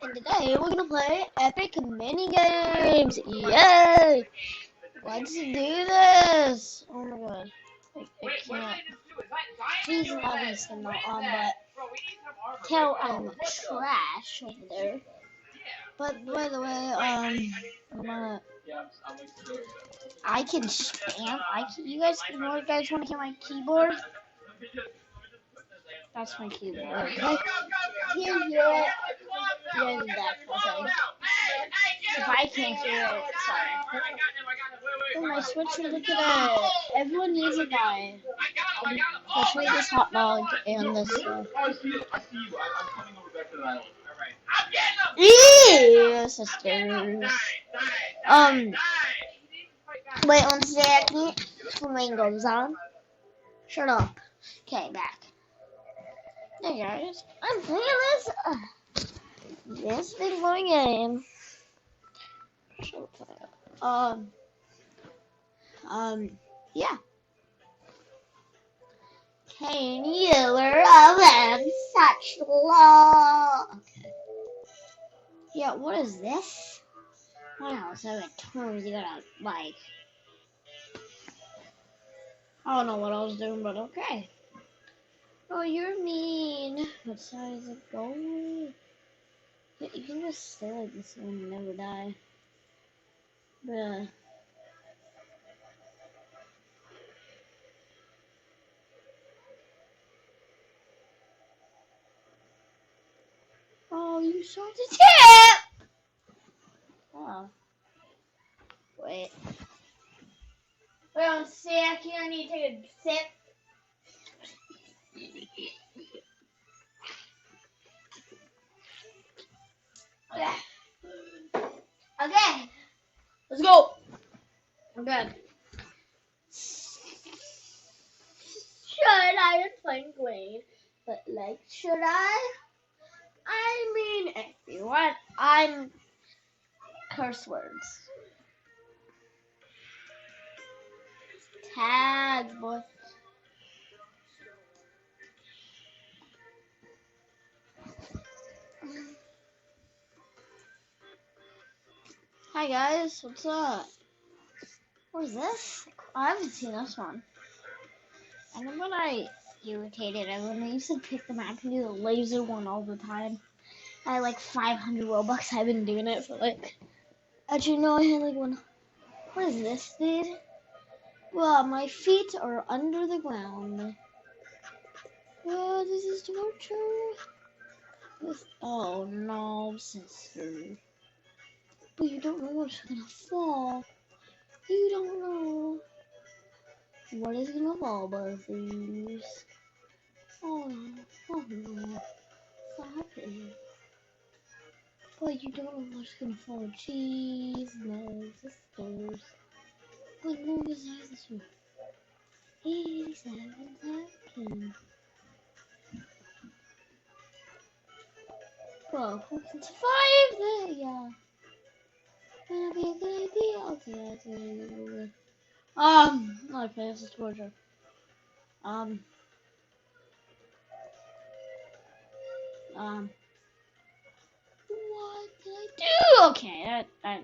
and today we're gonna play epic mini games. Yay! Let's do this. Oh my god, I can't. Please not be still on, but tell I'm trash over there. But by the way, I'm gonna. I can spam. You guys want to hear my keyboard? That's my keyboard. Okay. You hear it? Yeah, that's okay. If I can't hear it, sorry. Oh, my Switch, look at it. Everyone needs a guy. Especially this hot dog and this stuff. Eee, sisters. Wait 1 second. Flamingos on. Shut up. Okay, back. Hey guys, I'm playing this big boy game. Yeah. Can you love such love? Okay. Yeah, what is this? Wow, so many terms you gotta, like, I don't know what I was doing, but okay. Oh, you're mean. What side is it going? You can just stay like this and never die. Bruh. Oh, you saw the tip! Oh. Wait. Wait 1 second, I need to take a sip. Okay. Let's go. I'm good. Should I have playing Gwen? But like, should I? I mean, if you want, I'm curse words. Tag, boy. Hi guys, what's up? What is this? I haven't seen this one. And then when I irritated everyone, I used to pick the map and do the laser one all the time. I had like 500 Robux. I've been doing it for like. Actually, no, I had like one. What is this, dude? Well, my feet are under the ground. Oh, this is torture. Oh no, sister. But you don't know what's gonna fall. You don't know what is gonna fall, Buzzies. Oh no, oh no. Sorry. But you don't know what's gonna fall. Jeez, no, sisters. What movie is this one? 87 seconds. Well, we can survive that, yeah. That'll be a good idea. Okay, that's good. Okay, this is torture. What did I do? Okay, that